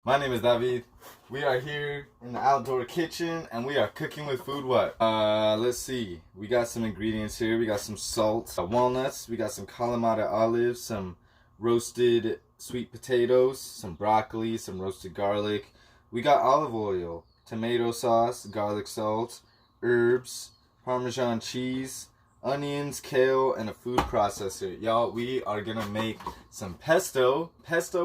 My name is David. We are here in the outdoor kitchen and we are cooking with FoodWhat. Let's see. We got some ingredients here. We got some salt, walnuts, we got some Kalamata olives, some roasted sweet potatoes, some broccoli, some roasted garlic. We got olive oil, tomato sauce, garlic salt, herbs, Parmesan cheese, onions, kale, and a food processor. Y'all, we are gonna make some pesto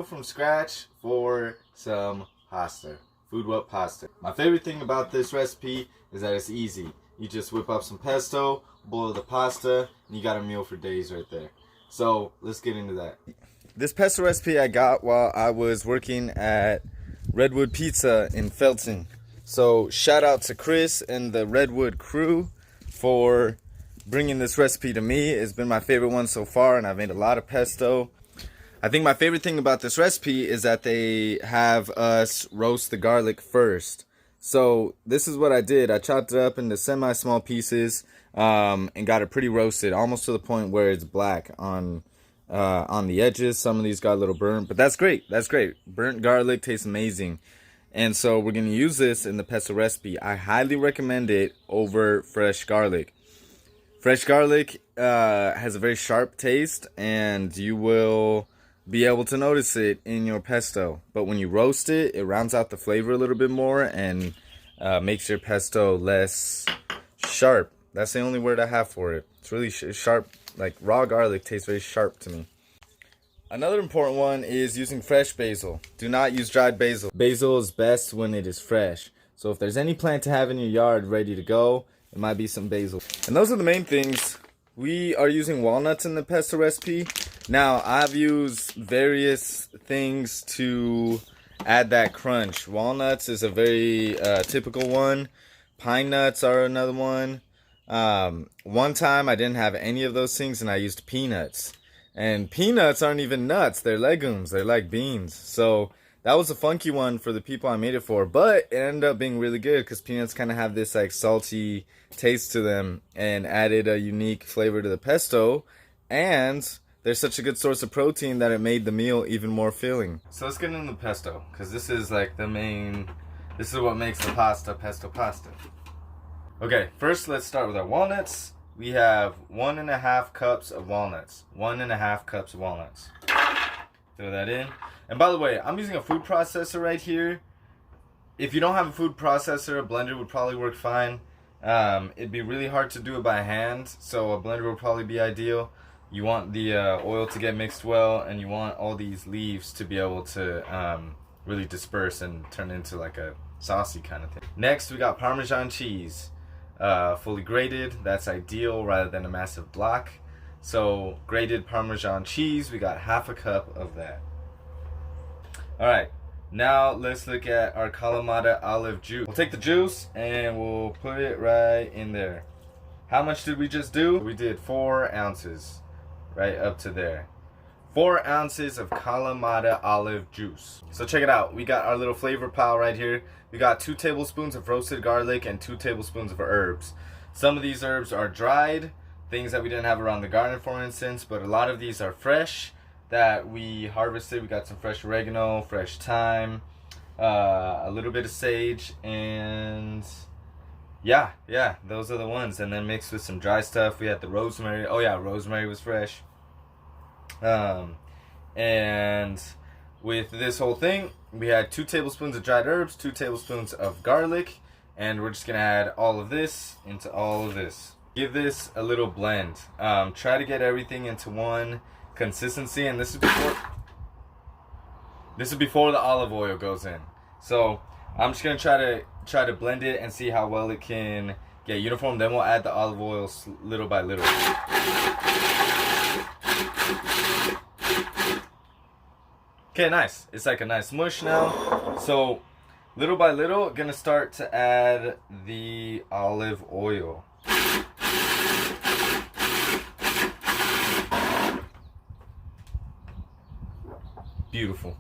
from scratch for some pasta. FoodWhat pasta. My favorite thing about this recipe is that it's easy. You just whip up some pesto, boil the pasta, and you got a meal for days right there. So let's get into that. This pesto recipe I got while I was working at Redwood Pizza in Felton. So shout out to Chris and the Redwood crew for bringing this recipe to me. It's been my favorite one so far, and I've made a lot of pesto. I think my favorite thing about this recipe is that they have us roast the garlic first. So this is what I did. I chopped it up into semi-small pieces and got it pretty roasted, almost to the point where it's black on the edges. Some of these got a little burnt, but that's great. That's great. Burnt garlic tastes amazing. And so we're going to use this in the pesto recipe. I highly recommend it over fresh garlic. Fresh garlic has a very sharp taste, and you will be able to notice it in your pesto. But when you roast it, it rounds out the flavor a little bit more and makes your pesto less sharp. That's the only word I have for it. It's really sharp. Like raw garlic tastes very sharp to me. Another important one is using fresh basil. Do not use dried basil. Basil is best when it is fresh. So if there's any plant to have in your yard ready to go, it might be some basil. And those are the main things. We are using walnuts in the pesto recipe. Now, I've used various things to add that crunch. Walnuts is a very typical one. Pine nuts are another one. One time I didn't have any of those things and I used peanuts. And peanuts aren't even nuts. They're legumes. They're like beans. So that was a funky one for the people I made it for. But it ended up being really good because peanuts kind of have this like salty taste to them and added a unique flavor to the pesto. And they're such a good source of protein that it made the meal even more filling. So let's get into the pesto, because this is like the main, this is what makes the pesto pasta. Okay, first let's start with our walnuts. We have 1.5 cups of walnuts. 1.5 cups of walnuts. Throw that in. And by the way, I'm using a food processor right here. If you don't have a food processor, a blender would probably work fine. It'd be really hard to do it by hand, so a blender would probably be ideal. You want the oil to get mixed well, and you want all these leaves to be able to really disperse and turn into like a saucy kind of thing. Next, we got Parmesan cheese, fully grated. That's ideal rather than a massive block. So grated Parmesan cheese, we got 1/2 cup of that. All right, now let's look at our Kalamata olive juice. We'll take the juice and we'll put it right in there. How much did we just do? We did 4 ounces. Right up to there. 4 ounces of Kalamata olive juice. So check it out. We got our little flavor pile right here. We got 2 tablespoons of roasted garlic and 2 tablespoons of herbs. Some of these herbs are dried, things that we didn't have around the garden, for instance, but a lot of these are fresh that we harvested. We got some fresh oregano, fresh thyme, a little bit of sage, and yeah, those are the ones. And then mixed with some dry stuff, we had the rosemary. Oh yeah, rosemary was fresh. And with this whole thing, we had 2 tablespoons of dried herbs, 2 tablespoons of garlic, and we're just gonna add all of this into all of this. Give this a little blend. Try to get everything into one consistency, and this is before the olive oil goes in. So I'm just gonna try to blend it and see how well it can get uniform. Then we'll add the olive oil little by little. Okay, nice. It's like a nice mush now. So little by little, gonna start to add the olive oil. Beautiful.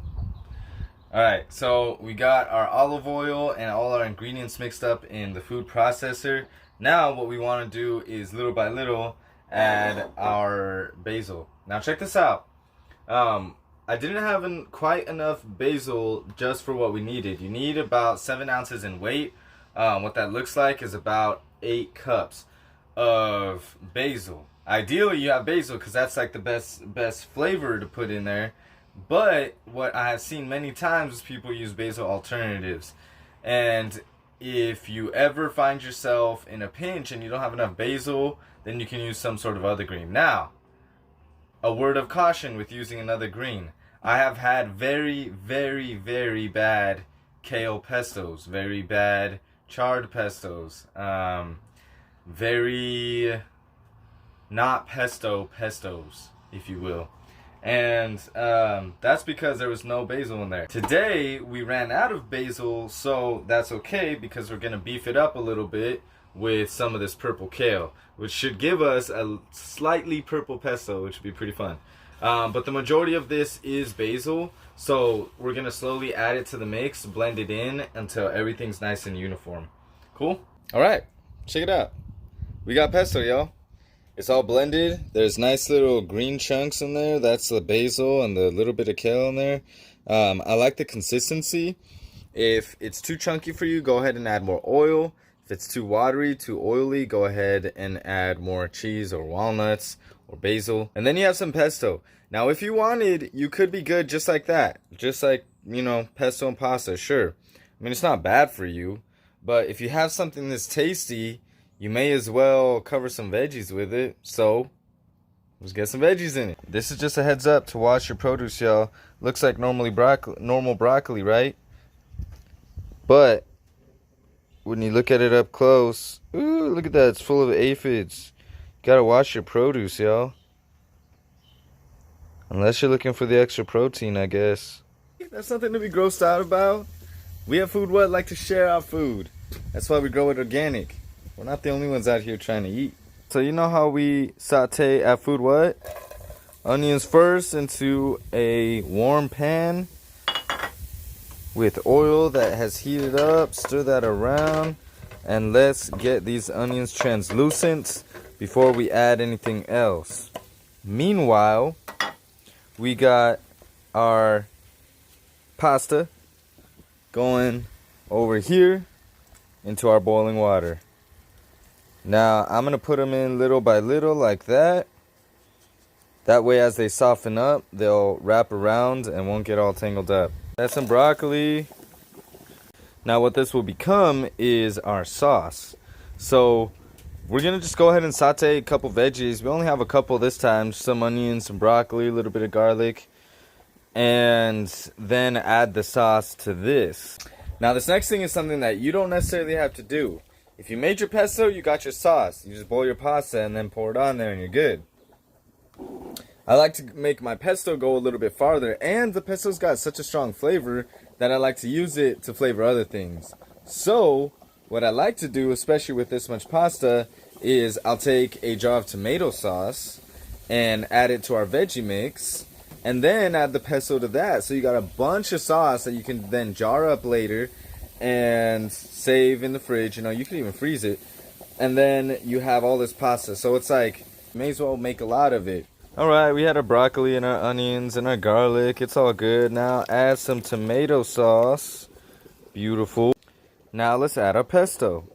Alright, so we got our olive oil and all our ingredients mixed up in the food processor. Now what we want to do is little by little add our basil. Now check this out. I didn't have quite enough basil just for what we needed. You need about 7 ounces in weight. What that looks like is about 8 cups of basil. Ideally, you have basil because that's like the best flavor to put in there. But what I have seen many times is people use basil alternatives. And if you ever find yourself in a pinch and you don't have enough basil, then you can use some sort of other green. Now, a word of caution with using another green. I have had very, very, very bad kale pestos, very bad chard pestos, very not pesto pestos, if you will. And that's because there was no basil in there. Today, we ran out of basil, so that's okay because we're going to beef it up a little bit with some of this purple kale, which should give us a slightly purple pesto, which would be pretty fun. But the majority of this is basil, so we're going to slowly add it to the mix, blend it in until everything's nice and uniform. Cool? All right, check it out. We got pesto, y'all. It's all blended. There's nice little green chunks in there. That's the basil and the little bit of kale in there. I like the consistency. If it's too chunky for you, go ahead and add more oil. If it's too watery, too oily, go ahead and add more cheese or walnuts or basil. And then you have some pesto. Now, if you wanted, you could be good just like that. Just like, you know, pesto and pasta, sure. I mean, it's not bad for you. But if you have something that's tasty, you may as well cover some veggies with it. So, let's get some veggies in it. This is just a heads up to wash your produce, y'all. Looks like normal broccoli, right? But when you look at it up close, ooh, look at that. It's full of aphids. You gotta wash your produce, y'all. Unless you're looking for the extra protein, I guess. That's something to be grossed out about. We at FoodWhat like to share our food. That's why we grow it organic. We're not the only ones out here trying to eat. So you know how we saute at FoodWhat? Onions first into a warm pan with oil that has heated up. Stir that around. And let's get these onions translucent before we add anything else. Meanwhile, we got our pasta going over here into our boiling water. Now, I'm going to put them in little by little like that. That way, as they soften up, they'll wrap around and won't get all tangled up. That's some broccoli. Now, what this will become is our sauce. So, we're going to just go ahead and saute a couple veggies. We only have a couple this time. Some onions, some broccoli, a little bit of garlic. And then add the sauce to this. Now, this next thing is something that you don't necessarily have to do. If you made your pesto, you got your sauce. You just boil your pasta and then pour it on there and you're good. I like to make my pesto go a little bit farther, and the pesto's got such a strong flavor that I like to use it to flavor other things. So, what I like to do, especially with this much pasta, is I'll take a jar of tomato sauce and add it to our veggie mix, and then add the pesto to that. So you got a bunch of sauce that you can then jar up later and save in the fridge. You know, you can even freeze it. And then you have all this pasta. So it's like, you may as well make a lot of it. Alright, we had our broccoli and our onions and our garlic. It's all good. Now add some tomato sauce. Beautiful. Now let's add our pesto.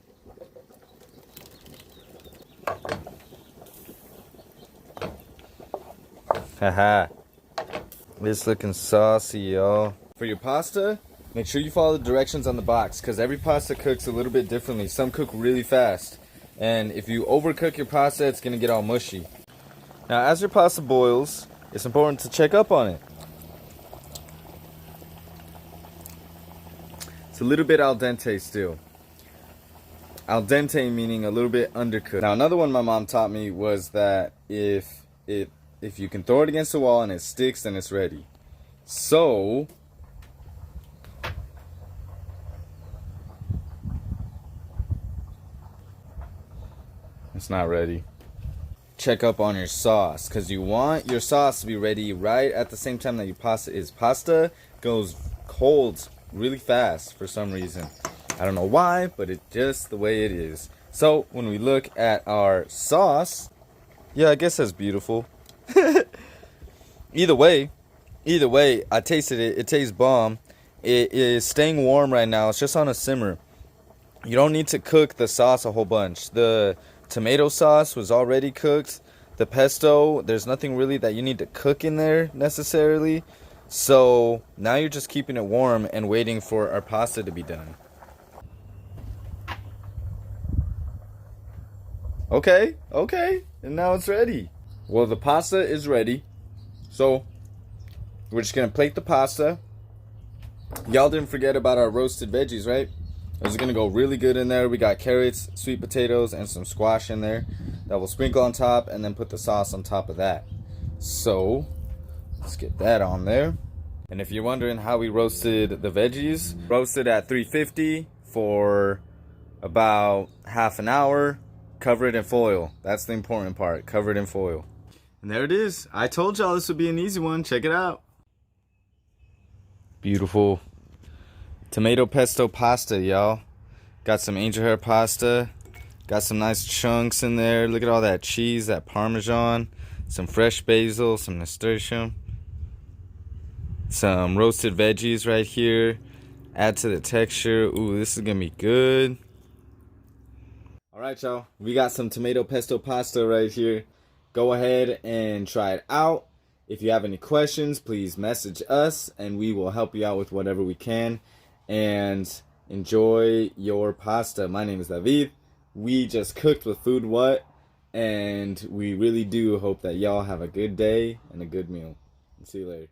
Haha. It's looking saucy, y'all. For your pasta, make sure you follow the directions on the box, because every pasta cooks a little bit differently. Some cook really fast. And if you overcook your pasta, it's going to get all mushy. Now, as your pasta boils, it's important to check up on it. It's a little bit al dente still. Al dente meaning a little bit undercooked. Now, another one my mom taught me was that if you can throw it against the wall and it sticks, then it's ready. So, it's not ready. Check up on your sauce, because you want your sauce to be ready right at the same time that your pasta is. Pasta goes cold really fast for some reason. I don't know why, but it's just the way it is. So when we look at our sauce, yeah, I guess that's beautiful. Either way, Either way, I tasted it. It tastes bomb. It is staying warm right now. It's just on a simmer. You don't need to cook the sauce a whole bunch. The tomato sauce was already cooked. The pesto, there's nothing really that you need to cook in there necessarily. So now you're just keeping it warm and waiting for our pasta to be done. Okay, and now it's ready. Well, the pasta is ready. So we're just gonna plate the pasta. Y'all didn't forget about our roasted veggies, right? It's gonna go really good in there. We got carrots, sweet potatoes, and some squash in there that we'll sprinkle on top and then put the sauce on top of that. So let's get that on there. And if you're wondering how we roasted the veggies, roasted at 350 for about half an hour. Cover it in foil. That's the important part. Cover it in foil. And there it is. I told y'all this would be an easy one. Check it out. Beautiful tomato pesto pasta, y'all. Got some angel hair pasta. Got some nice chunks in there. Look at all that cheese, that parmesan. Some fresh basil, some nasturtium. Some roasted veggies right here. Add to the texture. Ooh, this is gonna be good. Alright, y'all. We got some tomato pesto pasta right here. Go ahead and try it out. If you have any questions, please message us and we will help you out with whatever we can. And enjoy your pasta. My name is David. We just cooked with FoodWhat, and we really do hope that y'all have a good day and a good meal. See you later.